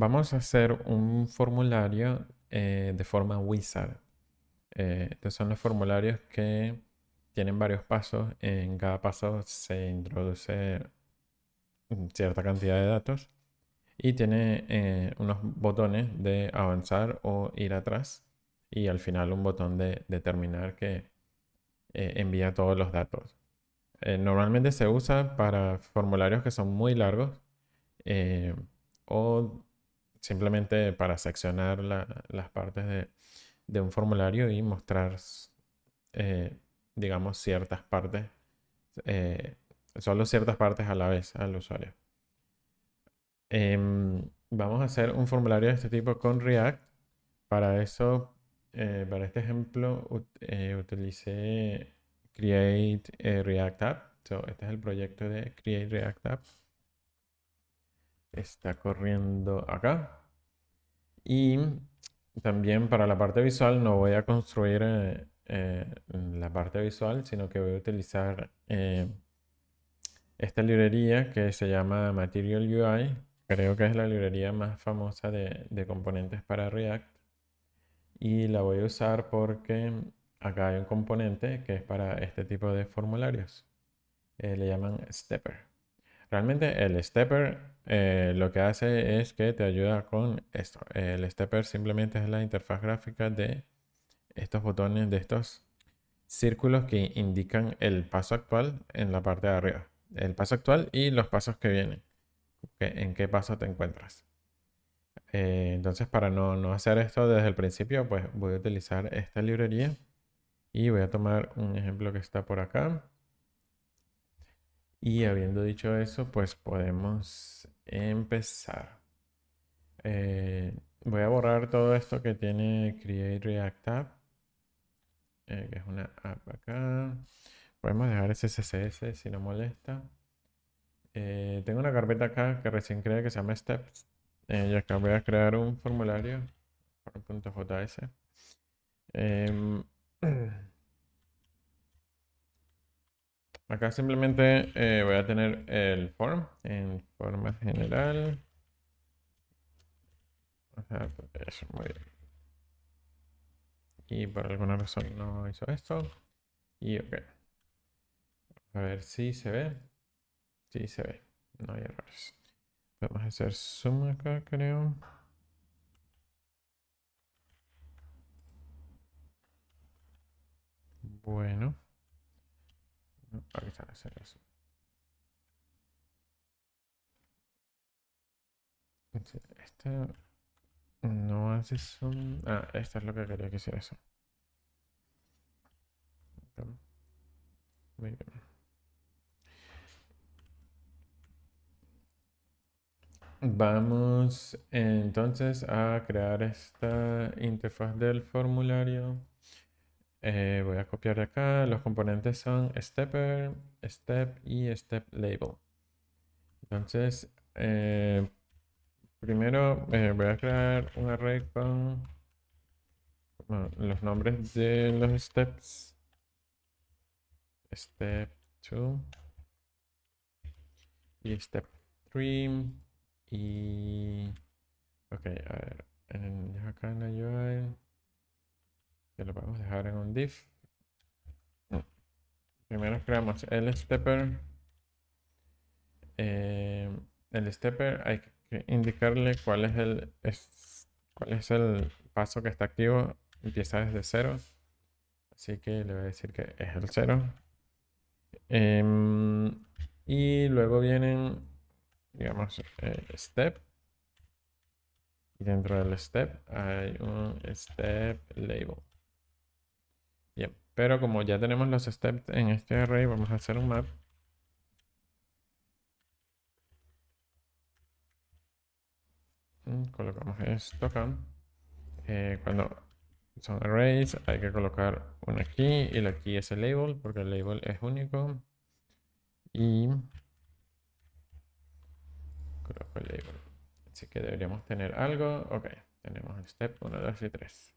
Vamos a hacer un formulario de forma wizard. Estos son los formularios que tienen varios pasos. En cada paso se introduce cierta cantidad de datos y tiene unos botones de avanzar o ir atrás y al final un botón de terminar que envía todos los datos. Normalmente se usa para formularios que son muy largos eh, o simplemente para seccionar las partes de un formulario y mostrar, eh, digamos, ciertas partes, eh, solo ciertas partes a la vez al usuario. Vamos a hacer un formulario de este tipo con React. Para eso, para este ejemplo, utilicé Create React App. Este es el proyecto de Create React App. Está corriendo acá. Y también para la parte visual no voy a construir la parte visual, sino que voy a utilizar esta librería que se llama Material UI. Creo que es la librería más famosa de componentes para React. Y la voy a usar porque acá hay un componente que es para este tipo de formularios. Le llaman Stepper. Realmente el stepper lo que hace es que te ayuda con esto. El stepper simplemente es la interfaz gráfica de estos botones, de estos círculos que indican el paso actual en la parte de arriba. El paso actual y los pasos que vienen. En qué paso te encuentras. Entonces, para no hacer esto desde el principio, pues voy a utilizar esta librería y voy a tomar un ejemplo que está por acá. Y habiendo dicho eso, pues podemos empezar. Voy a borrar todo esto que tiene Create React App, que es una app acá. Podemos dejar ese CSS si no molesta. Tengo una carpeta acá que recién creé que se llama Steps. Y acá voy a crear un formulario por .js. Em, Acá simplemente voy a tener el form en forma general. Ajá, eso, muy bien. Y por alguna razón no hizo esto. Y ok. A ver si se ve. Sí se ve. No hay errores. Vamos a hacer zoom acá, creo. Bueno. No, aquí está, hacer eso. Este no hace zoom. Ah, esto es lo que quería que hiciera eso. Muy bien. Vamos entonces a crear esta interfaz del formulario. Voy a copiar de acá. Los componentes son stepper, step y step label. Entonces, primero voy a crear un array con los nombres de los steps. Step 2 y step 3. Y... Ok, a ver. Acá en la UI. Que lo podemos dejar en un div. Primero creamos el stepper. Eh, el stepper hay que indicarle cuál es el paso que está activo. Empieza desde cero. Así que le voy a decir que es el cero. Y luego vienen, digamos, step. Y dentro del step hay un step label. Bien, pero como ya tenemos los steps en este array, vamos a hacer un map. Colocamos esto acá. Cuando son arrays, hay que colocar una key y la key es el label porque el label es único. Y coloco el label. Así que deberíamos tener algo. Ok, tenemos el step 1, 2 y 3.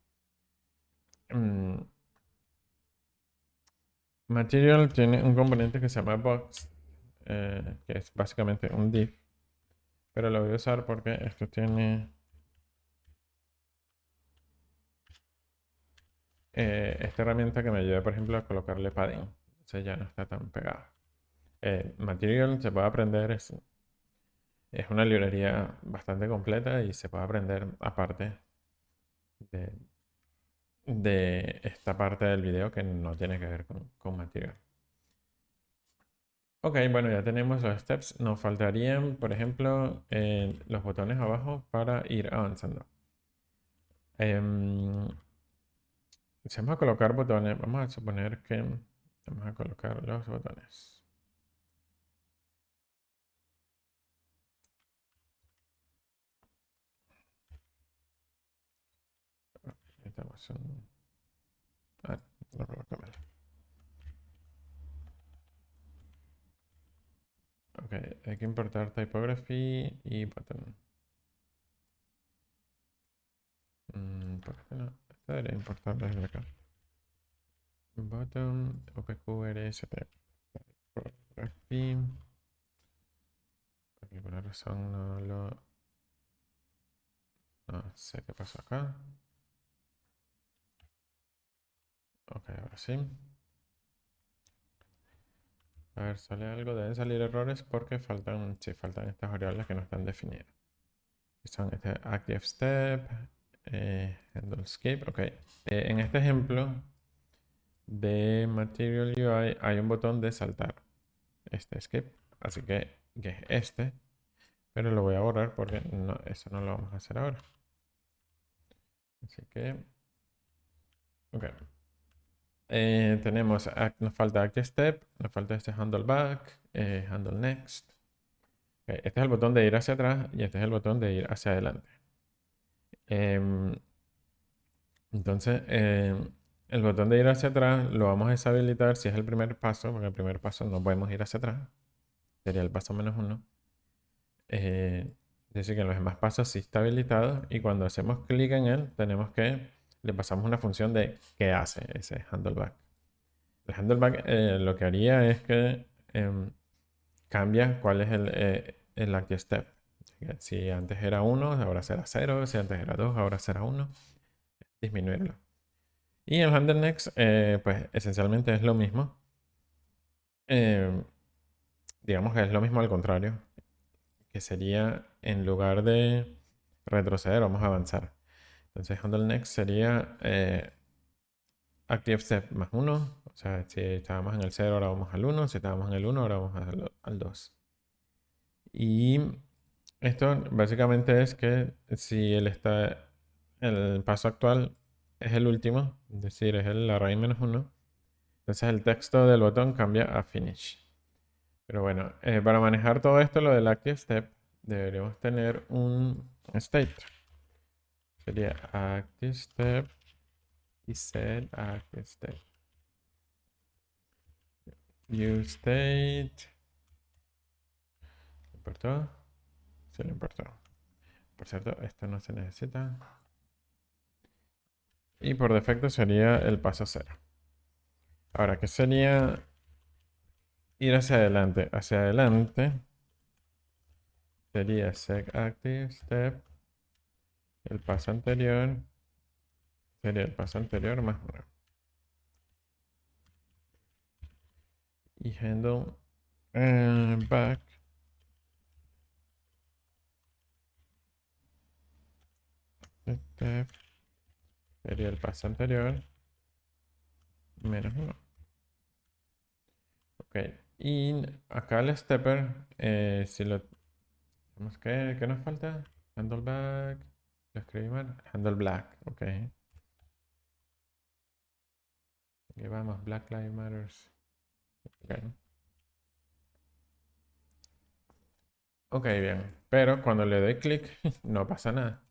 Material tiene un componente que se llama box, que es básicamente un div. Pero lo voy a usar porque esto tiene esta herramienta que me ayuda, por ejemplo, a colocarle padding. Entonces ya no está tan pegado. Material se puede aprender, es una librería bastante completa y se puede aprender aparte de, de esta parte del video que no tiene que ver con Material. Ok, bueno, ya tenemos los steps. Nos faltarían, por ejemplo, los botones abajo para ir avanzando. Em, si vamos a colocar botones, vamos a suponer que vamos a colocar los botones. Necesitamos un... Ah, lo coloco mal. Ok, hay que importar typography y button. ¿Por qué no? Esto debería importar desde acá. Button, OPQRST. Typography. Por alguna razón no lo... No sé qué pasó acá. Ok, ahora sí. A ver, sale algo. Deben salir errores porque faltan, sí, faltan estas variables que no están definidas. Son este active step, handle skip. Ok. En este ejemplo de Material UI hay un botón de saltar. Este skip. Así que es este. Pero lo voy a borrar porque no, eso no lo vamos a hacer ahora. Así que... Ok. Tenemos, nos falta Active Step, nos falta este Handle Back, Handle Next. Ok, este es el botón de ir hacia atrás y este es el botón de ir hacia adelante. Em, entonces, el botón de ir hacia atrás lo vamos a deshabilitar si es el primer paso, porque el primer paso no podemos ir hacia atrás. Sería el paso -1. Es decir, que en los demás pasos sí está habilitado y cuando hacemos clic en él, le pasamos una función de qué hace ese handleback. El handleback lo que haría es que cambia cuál es el active step. Si antes era 1, ahora será 0. Si antes era 2, ahora será 1. Disminuirlo. Y el handle next, pues esencialmente es lo mismo. Eh, digamos que es lo mismo al contrario. Que sería en lugar de retroceder, vamos a avanzar. Entonces handle next sería active step +1. O sea, si estábamos en el 0, ahora vamos al 1. Si estábamos en el 1, ahora vamos al 2. Y esto básicamente es que si el paso actual es el último, es decir, es el array -1, entonces el texto del botón cambia a finish. Pero bueno, para manejar todo esto, lo del active step, deberíamos tener un state. Sería active step y set active step. Use state. ¿Importó? Sí, lo importó. Por cierto, esto no se necesita. Y por defecto sería el paso 0. Ahora, ¿qué sería ir hacia adelante? Hacia adelante sería set active step. El paso anterior sería el paso anterior +1. Y handle back step sería el paso anterior -1. Ok. Y acá el stepper, si lo... ¿Qué nos falta? Handle back. Lo escribí mal. Handle black. Ok. Aquí vamos. Black Lives Matters. Ok. Ok, bien. Pero cuando le doy clic, no pasa nada.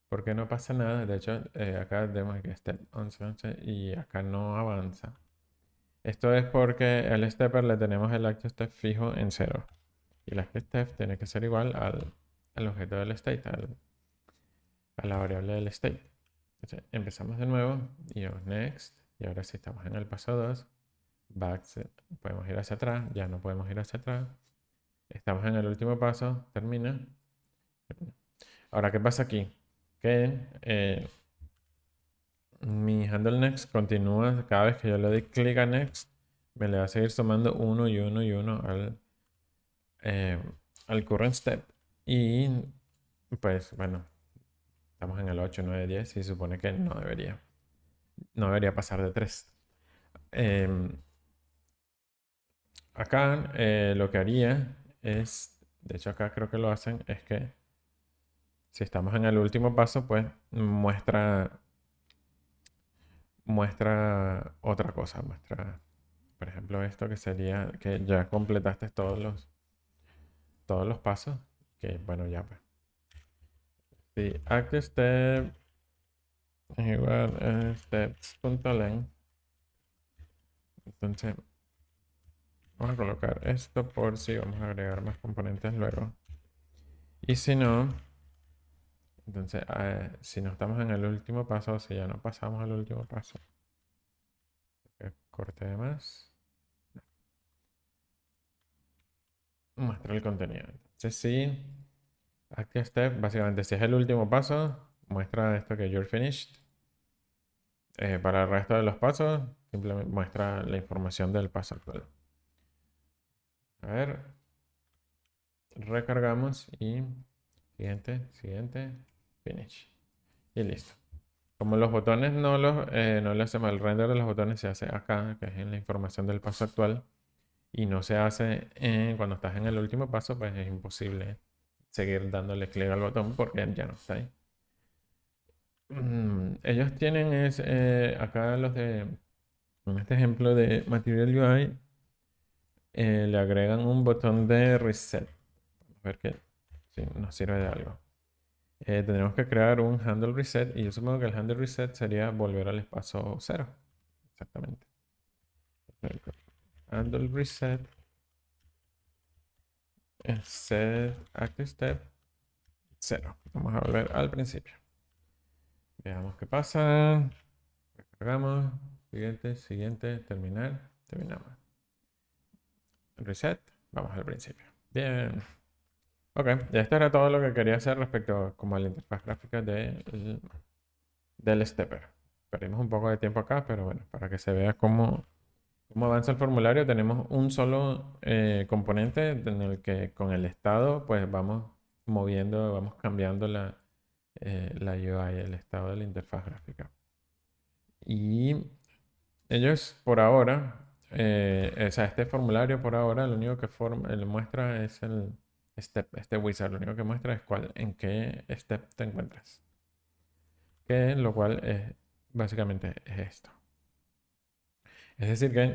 ¿Por qué no pasa nada? De hecho, acá vemos que step 11 y acá no avanza. Esto es porque el stepper le tenemos el active step fijo en 0. Y el active step tiene que ser igual al objeto del state, a la variable del state. Entonces, empezamos de nuevo y vamos next. Y ahora sí estamos en el paso 2. Back, podemos ir hacia atrás. Ya no podemos ir hacia atrás. Estamos en el último paso, termina. Ahora, ¿qué pasa aquí? Que mi handle next continúa cada vez que yo le doy clic a next, me le va a seguir sumando 1 y 1 y 1 eh, al current step. Y pues bueno, estamos en el 8, 9, 10 y se supone que no debería pasar de 3. Acá lo que haría es, de hecho acá creo que lo hacen, es que si estamos en el último paso, pues muestra otra cosa, muestra, por ejemplo, esto que sería que ya completaste todos los pasos, que bueno, ya pues. Si active step es igual a steps.length, entonces vamos a colocar esto por si vamos a agregar más componentes luego. Y si no, entonces si no estamos en el último paso, o si ya no pasamos al último paso, corte de más, muestra el contenido. Entonces sí. Active Step, básicamente, si es el último paso, muestra esto que you're finished. Para el resto de los pasos, simplemente muestra la información del paso actual. A ver, recargamos y siguiente, finish. Y listo. Como los botones no le hacemos el render de los botones, se hace acá, que es en la información del paso actual, y no se hace cuando estás en el último paso, pues es imposible seguir dándole clic al botón porque ya no está ahí. Ellos tienen acá en este ejemplo de Material UI, le agregan un botón de reset. A ver si nos sirve de algo. Tendremos que crear un handle reset y yo supongo que el handle reset sería volver al espacio 0. Exactamente. Handle reset, set active step 0. Vamos a volver al principio. Veamos qué pasa. Recargamos. Siguiente, terminar. Terminamos. Reset. Vamos al principio. Bien. Ok, ya esto era todo lo que quería hacer respecto como a la interfaz gráfica del stepper. Perdimos un poco de tiempo acá, pero bueno, para que se vea cómo avanza el formulario, tenemos un solo componente en el que con el estado pues vamos moviendo, vamos cambiando la UI, el estado de la interfaz gráfica. Y ellos por ahora, o sea, este formulario por ahora, lo único que muestra es el step, este wizard, lo único que muestra es en qué step te encuentras. Lo cual es básicamente es esto. Es decir, que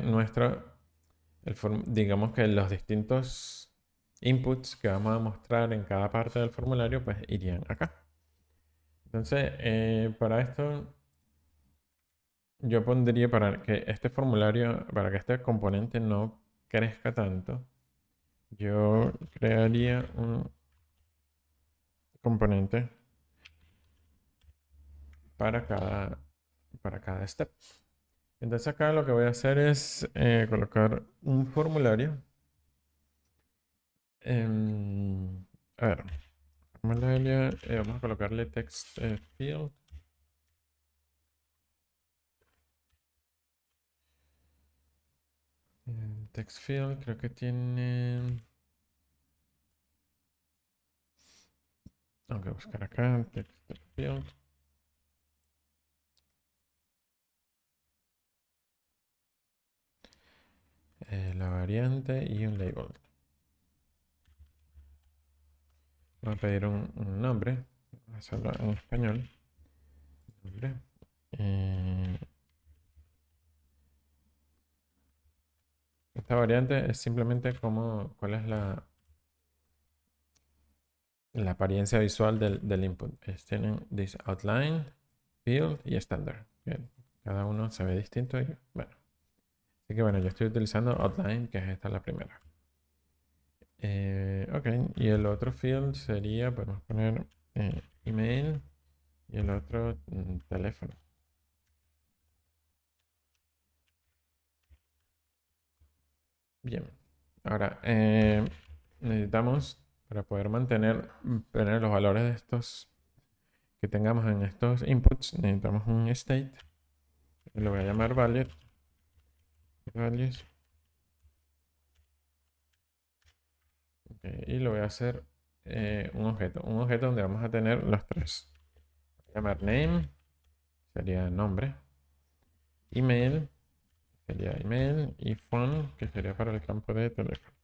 digamos que los distintos inputs que vamos a mostrar en cada parte del formulario, pues irían acá. Entonces, para esto yo pondría para que este formulario, para que este componente no crezca tanto, yo crearía un componente para cada step. Entonces acá lo que voy a hacer es colocar un formulario. A ver, formulario, vamos a colocarle text field. Text field creo que tiene... Tengo que buscar acá, text field. La variante y un label. Voy a pedir un nombre. Voy a hacerlo en español. Nombre. Esta variante es simplemente cuál es la apariencia visual del input. Tienen this outline, field y standard. Bien. Cada uno se ve distinto y bueno. Así que bueno, yo estoy utilizando outline, que es esta la primera. Ok, y el otro field sería, podemos poner email y el otro teléfono. Bien, ahora necesitamos, para poder tener los valores de estos que tengamos en estos inputs, necesitamos un state. Lo voy a llamar values. Y lo voy a hacer un objeto donde vamos a tener los tres. Voy a llamar name, sería nombre, email, sería email, y phone, que sería para el campo de teléfono.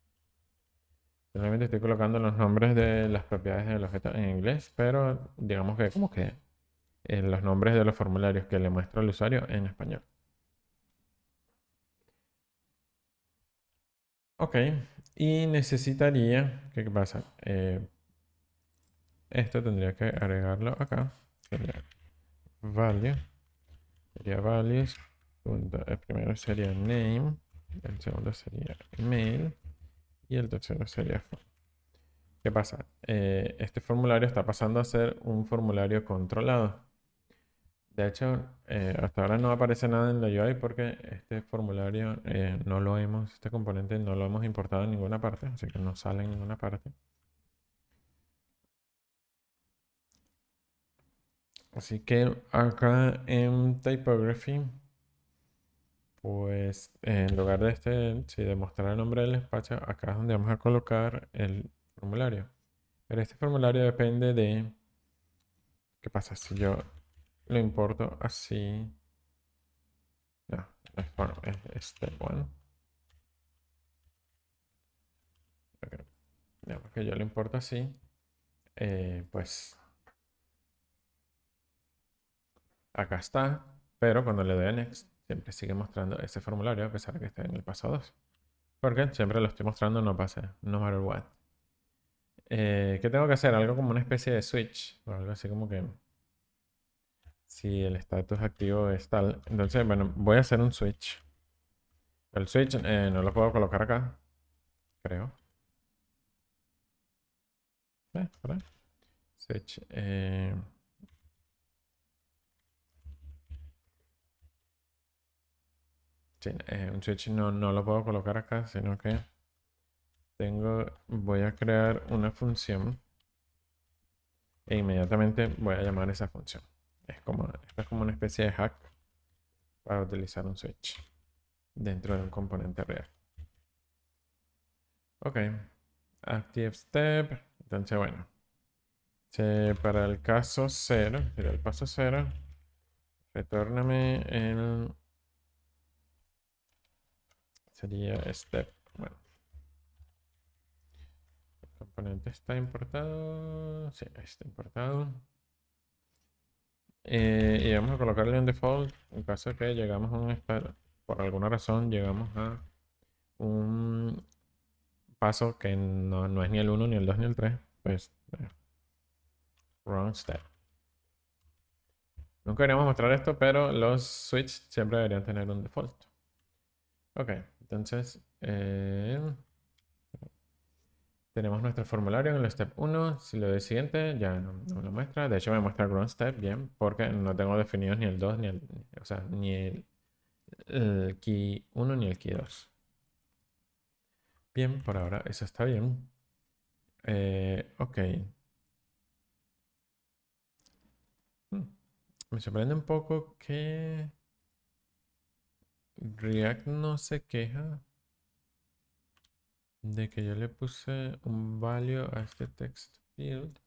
Realmente estoy colocando los nombres de las propiedades del objeto en inglés, pero digamos que como que los nombres de los formularios que le muestro al usuario en español. Ok, y necesitaría, ¿qué pasa? Esto tendría que agregarlo acá. Sería value, sería values. El primero sería name, el segundo sería email y el tercero sería phone. ¿Qué pasa? Este formulario está pasando a ser un formulario controlado. De hecho, hasta ahora no aparece nada en la UI porque este formulario este componente no lo hemos importado en ninguna parte, así que no sale en ninguna parte. Así que acá en typography, pues en lugar de de mostrar el nombre del espacio, acá es donde vamos a colocar el formulario. Pero este formulario depende de, ¿qué pasa si yo lo importo así? No, es step 1. Digamos que yo lo importo así, pues acá está, pero cuando le doy a next, siempre sigue mostrando ese formulario a pesar de que esté en el paso 2. Porque siempre lo estoy mostrando, no pasa, no matter what. ¿Qué tengo que hacer? Algo como una especie de switch, o algo así como que si el status activo es tal. Entonces, bueno, voy a hacer un switch. El switch no lo puedo colocar acá, creo. ¿Por ahí? Switch. Sí, un switch no lo puedo colocar acá, sino que voy a crear una función e inmediatamente voy a llamar esa función. Esto es como una especie de hack para utilizar un switch dentro de un componente real. Ok, active step. Entonces, bueno, para el caso 0, sería el paso 0, retórname sería step. Bueno, el componente está importado. Sí, está importado. Y vamos a colocarle un default en caso de que llegamos a un estado, por alguna razón llegamos a un paso que no es ni el 1, ni el 2, ni el 3, pues wrong step. Nunca queríamos mostrar esto, pero los switch siempre deberían tener un default. Ok, entonces tenemos nuestro formulario en el step 1. Si lo doy siguiente, ya no me lo muestra. De hecho, me muestra wrong step, bien, porque no tengo definidos ni el 2, o sea, ni el key 1 ni el key 2. Bien, por ahora eso está bien. Ok. Hmm, Me sorprende un poco que React no se queja de que yo le puse un value a este text field,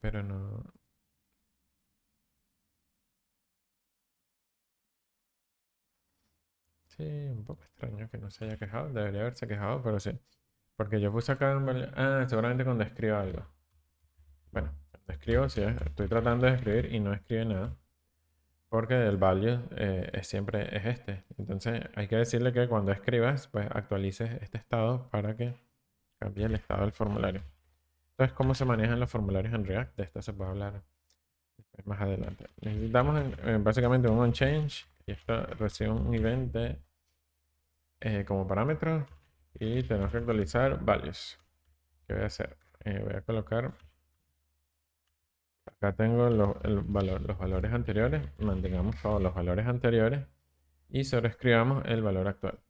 pero no. Sí, un poco extraño que no se haya quejado. Debería haberse quejado, pero sí. Porque yo puse acá un value. Ah, seguramente cuando escriba algo. Bueno, cuando escribo, sí, estoy tratando de escribir y no escribe nada. Porque el value siempre es este. Entonces hay que decirle que cuando escribas, pues actualices este estado para que cambie el estado del formulario. Entonces, ¿cómo se manejan los formularios en React? De esto se puede hablar después más adelante. Necesitamos básicamente un onChange y esto recibe un event como parámetro y tenemos que actualizar values. ¿Qué voy a hacer? Voy a colocar, acá tengo los valores anteriores, mantengamos todos los valores anteriores y sobreescribamos el valor actual.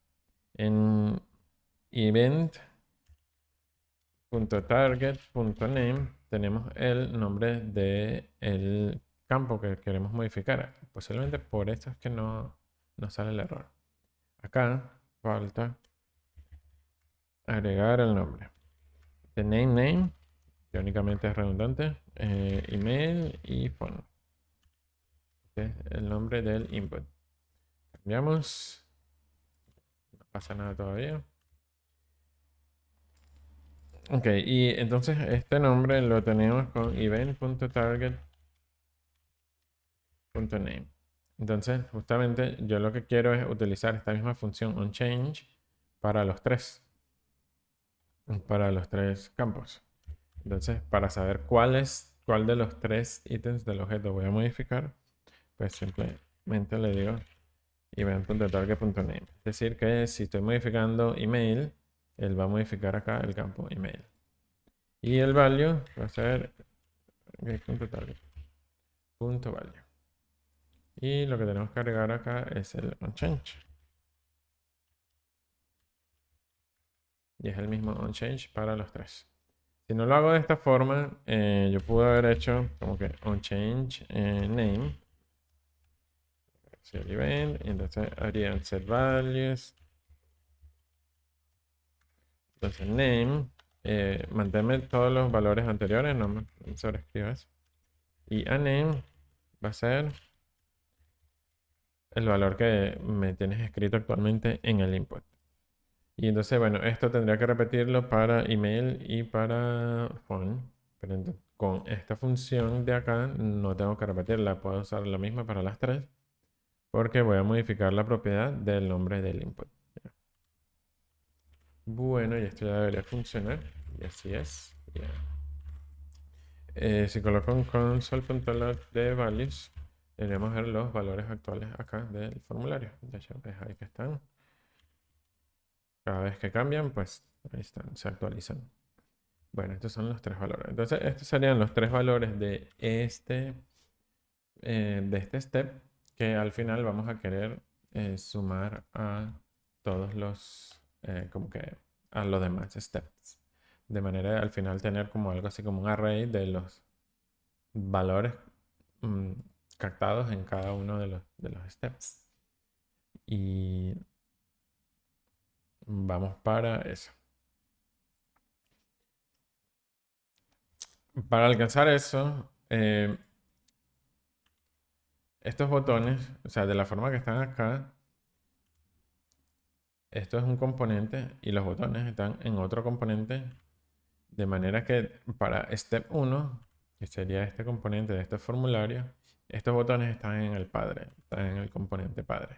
En event.target.name tenemos el nombre del campo que queremos modificar. Posiblemente por eso es que no sale el error. Acá falta agregar el nombre. The name, que únicamente es redundante, email y phone. Este es el nombre del input. Cambiamos. No pasa nada todavía. Ok, y entonces este nombre lo tenemos con event.target.name. Entonces, justamente yo lo que quiero es utilizar esta misma función onChange para los tres campos. Entonces, para saber cuál de los tres ítems del objeto voy a modificar, pues simplemente le digo event.target.name. Es decir, que si estoy modificando email, él va a modificar acá el campo email. Y el value va a ser get.target.value. Y lo que tenemos que agregar acá es el onChange. Y es el mismo onChange para los tres. Si no lo hago de esta forma, yo pude haber hecho como que onChange name. El event, y entonces haría set values. Entonces name, manténme todos los valores anteriores, no me sobreescribas. Y a name va a ser el valor que me tienes escrito actualmente en el input. Y entonces, bueno, esto tendría que repetirlo para email y para phone. Pero con esta función de acá no tengo que repetirla, puedo usar la misma para las tres. Porque voy a modificar la propiedad del nombre del input. Bueno, y esto ya debería funcionar. Y así es. Si coloco un console.log de values, deberíamos ver los valores actuales acá del formulario. De hecho, ves ahí que están. Cada vez que cambian, pues ahí están, se actualizan. Bueno, estos son los tres valores. Entonces, estos serían los tres valores de este step que al final vamos a querer sumar a todos los, como que a los demás steps. De manera de al final tener como algo así como un array de los valores captados en cada uno de los steps. Y vamos para eso. Para alcanzar eso, estos botones, o sea, de la forma que están acá, esto es un componente y los botones están en otro componente. De manera que para step 1, que sería este componente de este formulario, estos botones están en el padre, están en el componente padre.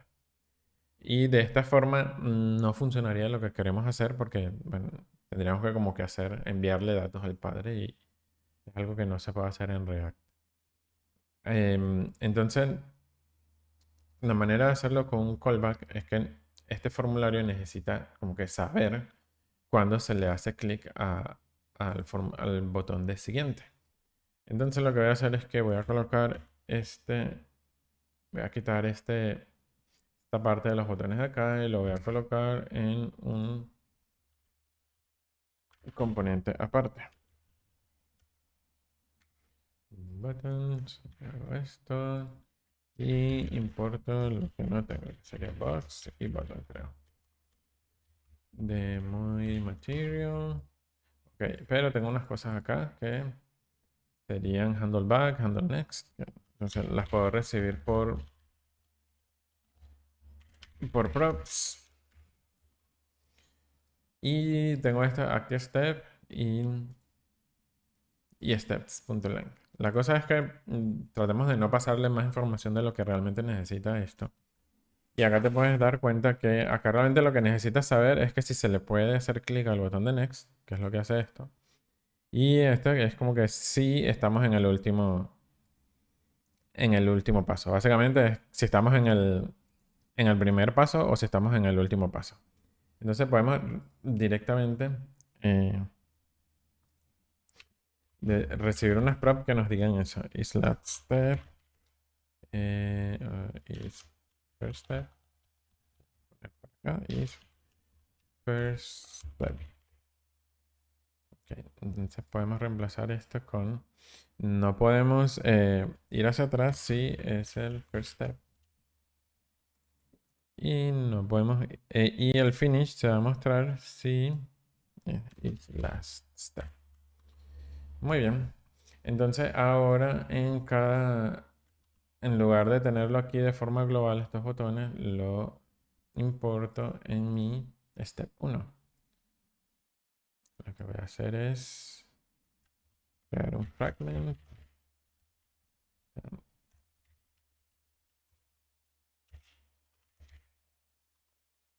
Y de esta forma no funcionaría lo que queremos hacer porque bueno, tendríamos que como que enviarle datos al padre y es algo que no se puede hacer en React. Entonces, la manera de hacerlo con un callback es que este formulario necesita como que saber cuándo se le hace clic al botón de siguiente. Entonces lo que voy a hacer es que voy a colocar voy a quitar esta parte de los botones de acá y lo voy a colocar en un componente aparte. Buttons, hago esto y importo lo que no tengo, que sería box y button, creo. De muy material. Ok, pero tengo unas cosas acá que serían handle back, handle next. Entonces las puedo recibir por props. Y tengo esta active step y steps.length. La cosa es que tratemos de no pasarle más información de lo que realmente necesita esto. Y acá te puedes dar cuenta que acá realmente lo que necesitas saber es que si se le puede hacer clic al botón de next, que es lo que hace esto. Y esto es como que si estamos en el último paso. Básicamente es si estamos en el primer paso o si estamos en el último paso. Entonces podemos directamente recibir unas props que nos digan eso. Is last step. Is first step. Acá, is first step. Ok, entonces podemos reemplazar esto con... No podemos ir hacia atrás si es el first step. Y no podemos... y el finish se va a mostrar si es last step. Muy bien. Entonces ahora en lugar de tenerlo aquí de forma global, estos botones, lo importo en mi step 1. Lo que voy a hacer es crear un fragment.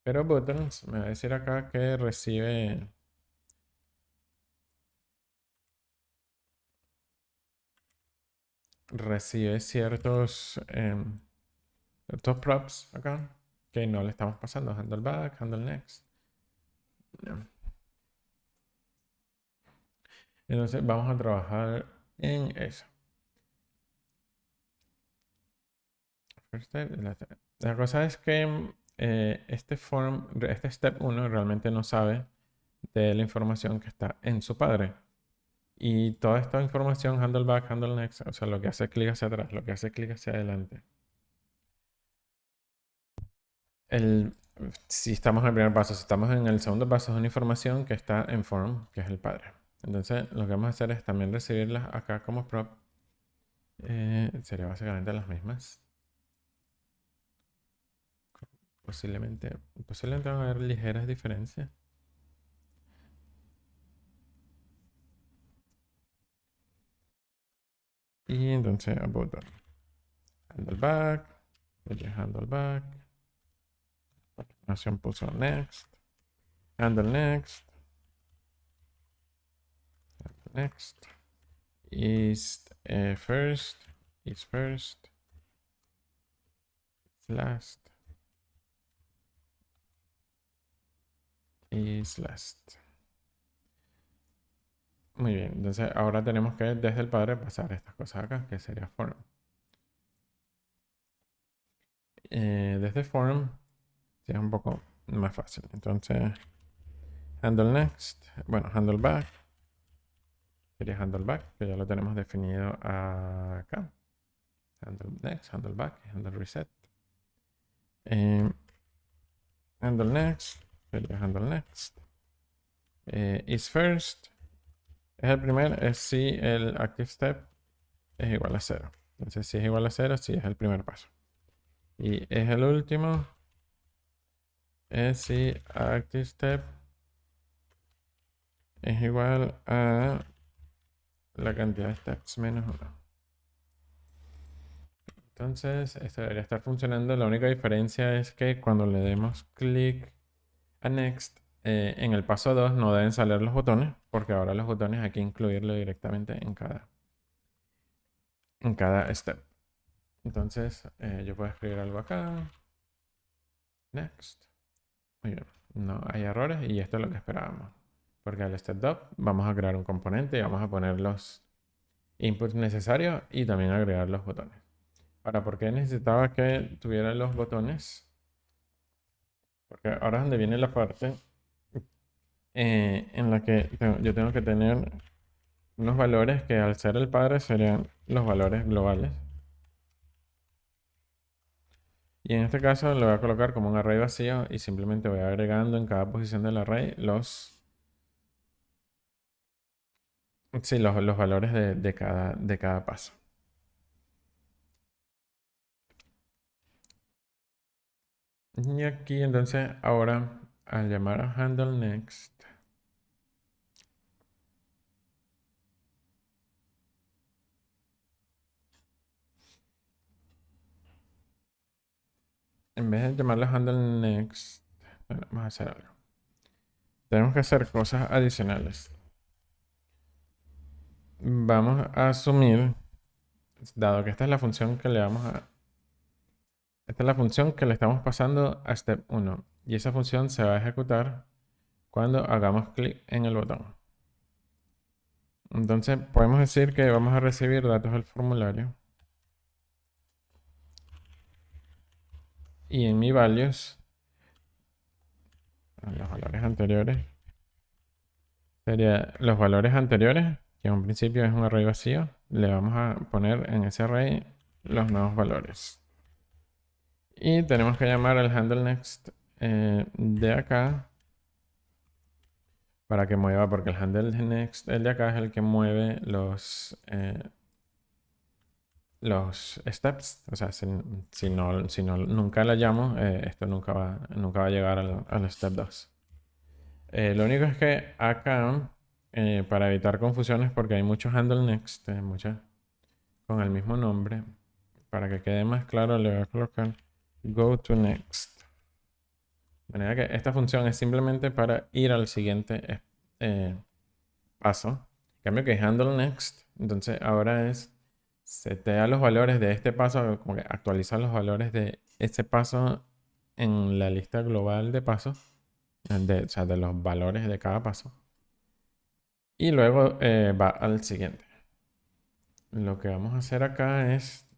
Pero buttons me va a decir acá que recibe ciertos props acá que no le estamos pasando. Handle back, handle next. Ya. Entonces vamos a trabajar en eso. La cosa es que este step 1 realmente no sabe de la información que está en su padre. Y toda esta información, handle back, handle next, o sea, lo que hace clic hacia atrás, lo que hace clic hacia adelante. Si estamos en el primer paso, si estamos en el segundo paso, es una información que está en form, que es el padre. Entonces, lo que vamos a hacer es también recibirlas acá como prop. Sería básicamente las mismas. Posiblemente van a haber ligeras diferencias. Y entonces, button. Handle back. Handle back. A continuación puso next. Handle next. Handle next. Is first. Is first. Is last. Is last. Muy bien, entonces ahora tenemos que desde el padre pasar estas cosas acá, que sería form. Desde form sí es un poco más fácil. Entonces, handle next, bueno, handle back, sería handle back, que ya lo tenemos definido acá. Handle next, handle back, handle reset. Handle next, sería handle next. Is first, es el primer, es si el active step es igual a 0. Entonces, si es igual a 0, sí es el primer paso. Y es el último, es si active step es igual a la cantidad de steps menos 1. Entonces, esto debería estar funcionando. La única diferencia es que cuando le demos clic a Next, en el paso 2 no deben salir los botones, porque ahora los botones hay que incluirlo directamente en cada step. Entonces, yo puedo escribir algo acá. Next. Muy bien. No hay errores y esto es lo que esperábamos. Porque al step up vamos a crear un componente y vamos a poner los inputs necesarios y también agregar los botones. Ahora, ¿por qué necesitaba que tuviera los botones? Porque ahora es donde viene la parte en la que yo tengo que tener unos valores que al ser el padre serían los valores globales. Y en este caso lo voy a colocar como un array vacío y simplemente voy agregando en cada posición del array los valores de cada paso. Y aquí entonces ahora al llamar a handle next, en vez de llamarlo handle next, bueno, vamos a hacer algo. Tenemos que hacer cosas adicionales. Vamos a asumir, dado que esta es la función que esta es la función que le estamos pasando a step 1 y esa función se va a ejecutar cuando hagamos clic en el botón. Entonces podemos decir que vamos a recibir datos del formulario y en mi values los valores anteriores. Sería los valores anteriores, que en un principio es un array vacío. Le vamos a poner en ese array los nuevos valores. Y tenemos que llamar al handle next de acá para que mueva, porque el handle next, el de acá, es el que mueve los steps. O sea, si no nunca la llamo, esto nunca va a llegar al step 2. Lo único es que acá, para evitar confusiones, porque hay muchos handle next, muchas con el mismo nombre, para que quede más claro, le voy a colocar go to next. De manera que esta función es simplemente para ir al siguiente paso. En cambio que handle next, entonces ahora es setea los valores de este paso, como que actualiza los valores de este paso en la lista global de pasos, o sea, de los valores de cada paso. Y luego va al siguiente. Lo que vamos a hacer acá es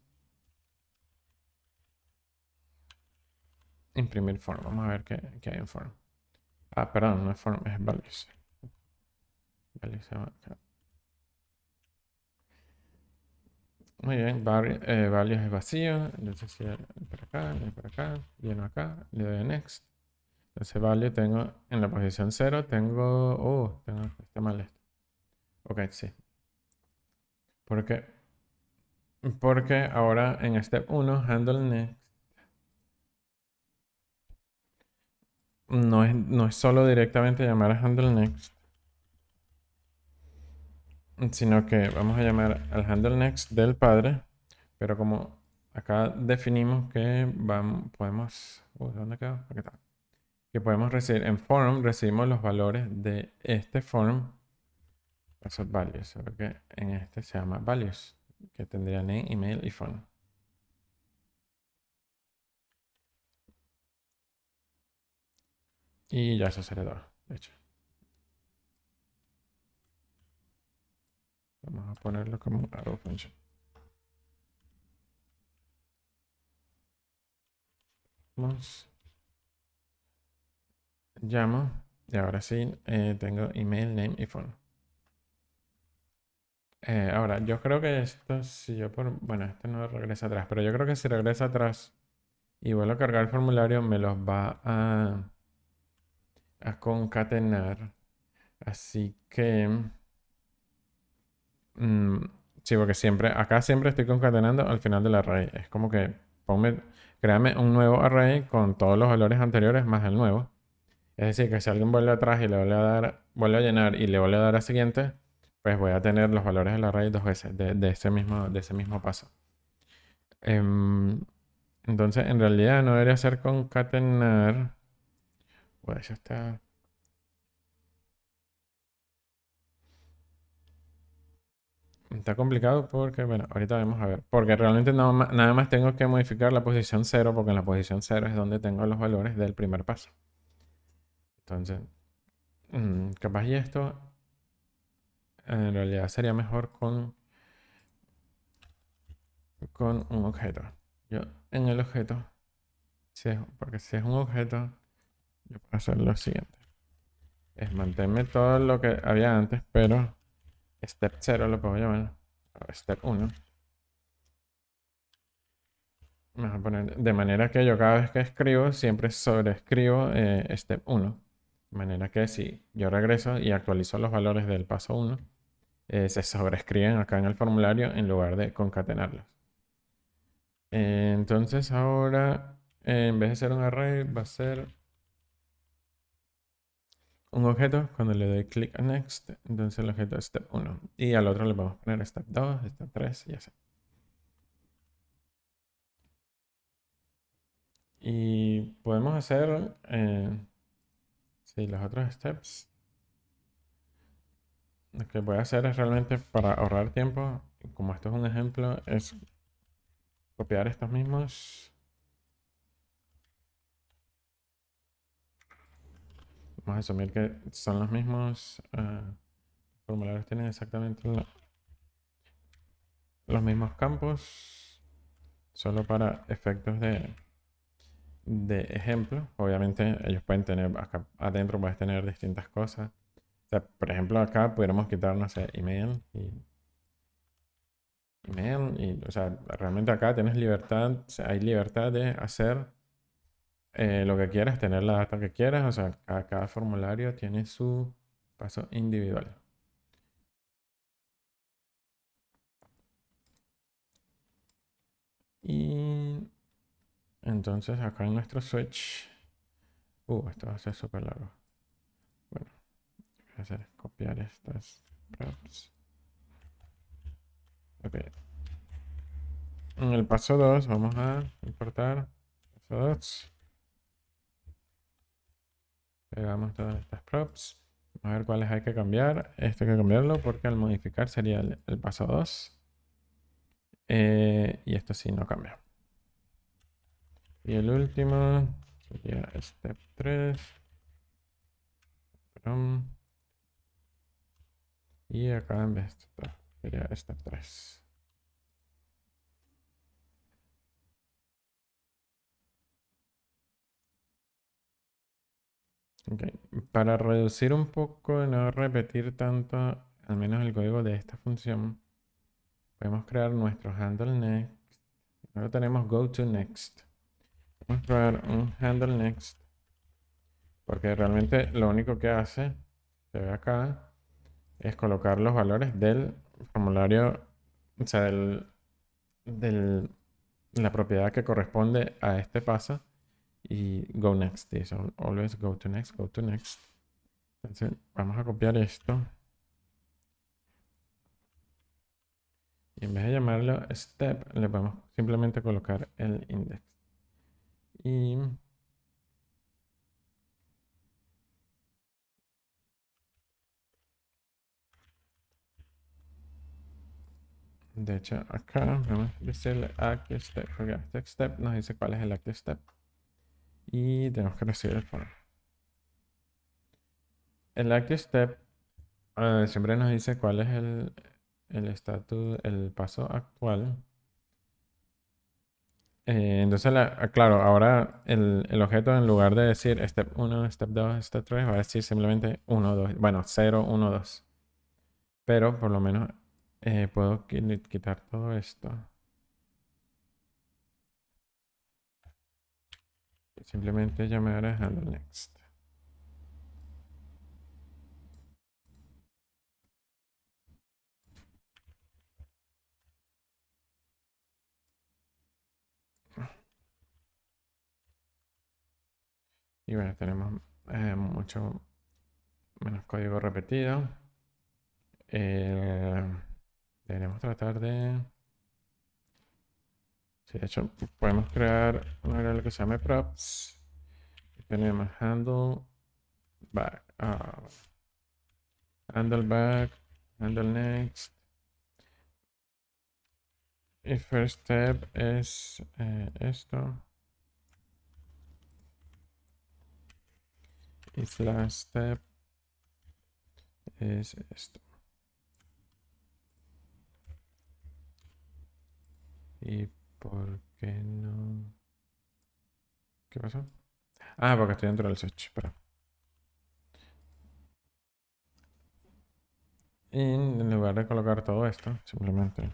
imprimir form. Vamos a ver qué hay en form. Ah, perdón, no es form, es values. Values se va acá. Muy bien, values es vacío. Entonces, si por acá, lleno acá, le doy a next. Entonces, value tengo en la posición 0, está mal esto. Ok, sí. ¿Por qué? Porque ahora en step 1, handle next, no es solo directamente llamar a handle next, sino que vamos a llamar al handle next del padre, pero como acá definimos que podemos, ¿dónde quedó? Aquí está. Que podemos recibir en form, recibimos los valores de este form, esos values, porque en este se llama values, que tendría name, email y phone. Y ya eso sería todo, de hecho. Vamos a ponerlo como arrow function. Llamo y ahora sí tengo email, name y phone. Ahora, yo creo que esto, si yo bueno, este no regresa atrás, pero yo creo que si regresa atrás y vuelvo a cargar el formulario, me los va a concatenar. Así que, mm, sí, porque acá siempre estoy concatenando al final del array. Es como que créame un nuevo array con todos los valores anteriores más el nuevo. Es decir, que si alguien vuelve atrás y le vuelve a llenar y le vuelve a dar a siguiente, pues voy a tener los valores del array dos veces de ese mismo paso. Em, entonces, en realidad no debería ser concatenar. Pues ya está. Está complicado porque, bueno, ahorita vamos a ver. Porque realmente nada más tengo que modificar la posición 0, porque en la posición 0 es donde tengo los valores del primer paso. Entonces, capaz y esto en realidad sería mejor con un objeto. Yo en el objeto, porque si es un objeto, yo puedo hacer lo siguiente. Es mantenerme todo lo que había antes, pero step 0 lo puedo llamar. Step 1. Vamos a poner de manera que yo cada vez que escribo, siempre sobreescribo step 1. De manera que si yo regreso y actualizo los valores del paso 1, se sobrescriben acá en el formulario en lugar de concatenarlos. Entonces ahora, en vez de ser un array, va a ser un objeto. Cuando le doy click a next, entonces el objeto es step 1. Y al otro le vamos a poner step 2, step 3 y así. Y podemos hacer, sí, los otros steps. Lo que voy a hacer es realmente para ahorrar tiempo, como esto es un ejemplo, es copiar estos mismos. Vamos a asumir que son los mismos formularios, tienen exactamente los mismos campos, solo para efectos de ejemplo. Obviamente ellos pueden tener, acá adentro puedes tener distintas cosas. O sea, por ejemplo, acá pudiéramos quitar, no sé, o sea, realmente acá tienes libertad, o sea, hay libertad de hacer lo que quieras, tener la data que quieras, o sea, cada formulario tiene su paso individual. Y entonces acá en nuestro switch, esto va a ser súper largo. Bueno, voy a hacer es copiar estas props. Ok. En el paso 2 vamos a importar paso 2. Pegamos todas estas props. Vamos a ver cuáles hay que cambiar. Esto hay que cambiarlo porque al modificar sería el paso 2. Y esto sí no cambia. Y el último sería step 3. Y acá en vez de esto sería step 3. Ok. Para reducir un poco y no repetir tanto, al menos el código de esta función, podemos crear nuestro handle next. Ahora tenemos go to next. Vamos a crear un handle next porque realmente lo único que hace, se ve acá, es colocar los valores del formulario, o sea, la propiedad que corresponde a este paso y go next. Dice always go to next, go to next. Entonces vamos a copiar esto y en vez de llamarlo step, le vamos simplemente colocar el index. Y de hecho acá vamos a decirle active step, porque active step nos dice cuál es el active step y tenemos que recibir el form. El active step siempre nos dice cuál es el estatus, el paso actual. Entonces, claro, ahora el objeto en lugar de decir step 1, step 2, step 3, va a decir simplemente 1, 2, bueno, 0, 1, 2. Pero por lo menos puedo quitar todo esto. Simplemente llamar a handle next. Y bueno, tenemos mucho menos código repetido. Eh, Deberíamos tratar de... Sí, de hecho, podemos crear una variable que se llame props. Tenemos handle back, handle back, handle next. Y first step es esto. Y last step es esto. ¿Y por qué no? ¿Qué pasó? Ah, porque estoy dentro del switch. Espera. Y en lugar de colocar todo esto, simplemente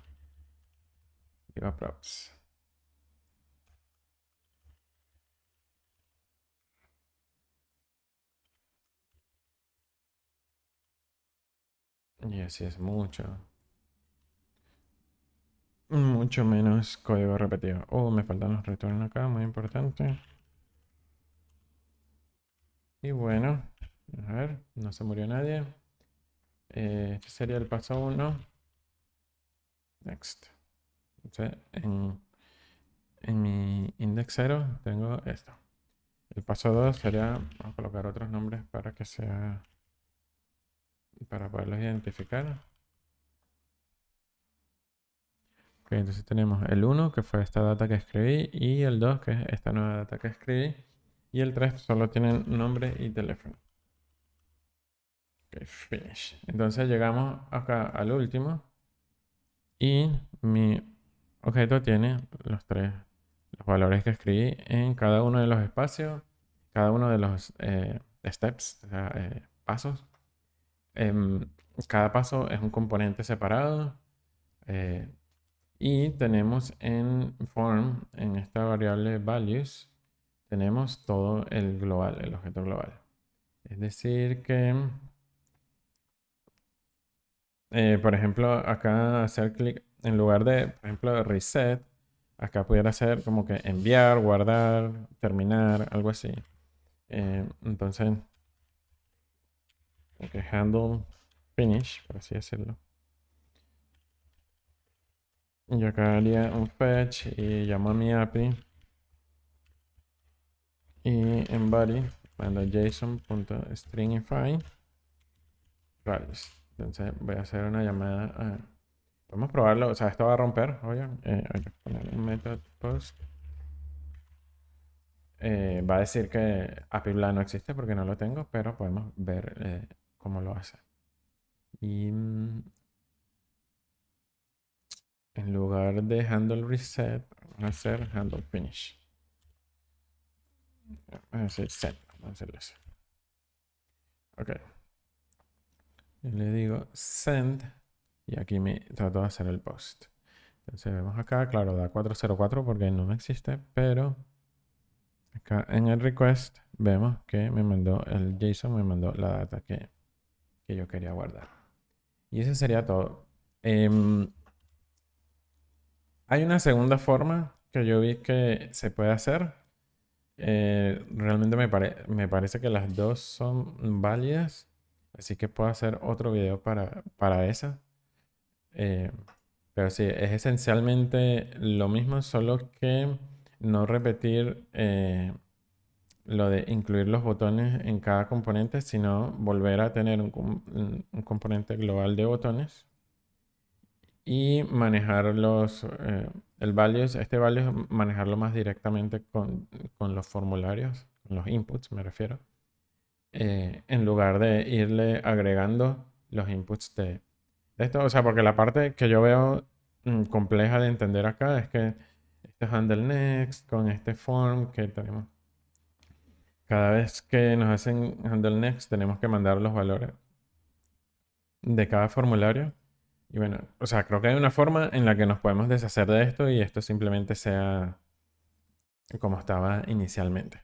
digo props. Y así es mucho menos código repetido. Oh, me faltan los return acá, muy importante. Y bueno, a ver, no se murió nadie. Este sería el paso 1. Next. Entonces, en mi index 0 tengo esto. El paso 2 sería, vamos a colocar otros nombres para que sea, para poderlos identificar. Ok, entonces tenemos el 1, que fue esta data que escribí, y el 2, que es esta nueva data que escribí, y el 3 solo tienen nombre y teléfono. Ok, finish. Entonces llegamos acá al último, y mi objeto tiene los tres los valores que escribí en cada uno de los espacios, cada uno de los steps, o sea, pasos. Em, Cada paso es un componente separado. eh, y tenemos en form, en esta variable values, tenemos todo el global, el objeto global. Es decir que, por ejemplo, acá hacer clic, en lugar de, por ejemplo, reset, acá pudiera ser como que enviar, guardar, terminar, algo así. Entonces, como que handle finish, por así decirlo. Yo acá haría un fetch y llamo a mi API. Y en body mando json.stringify values. Entonces voy a hacer una llamada a... Vamos a probarlo. O sea, esto va a romper, obvio. Hay que poner un method post. Va a decir que API Blah no existe porque no lo tengo, pero podemos ver cómo lo hace. Y en lugar de handle reset, vamos a hacer handle finish. Vamos a hacer set. Vamos a hacerlo así. Ok. Y le digo send. Y aquí me trato de hacer el post. Entonces vemos acá, claro, da 404 porque no existe, pero acá en el request vemos que me mandó el JSON, me mandó la data que yo quería guardar. Y eso sería todo. Hay una segunda forma que yo vi que se puede hacer. Realmente me parece que las dos son válidas, así que puedo hacer otro video para esa. Eh, pero sí, es esencialmente lo mismo, solo que no repetir lo de incluir los botones en cada componente, sino volver a tener un componente global de botones y manejar el values, este values, manejarlo más directamente con los formularios, con los inputs me refiero, en lugar de irle agregando los inputs de esto. O sea, porque la parte que yo veo compleja de entender acá es que este handle next con este form que tenemos. Cada vez que nos hacen handle next tenemos que mandar los valores de cada formulario. Y bueno, o sea, creo que hay una forma en la que nos podemos deshacer de esto y esto simplemente sea como estaba inicialmente.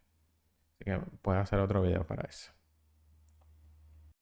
Así que puedo hacer otro video para eso.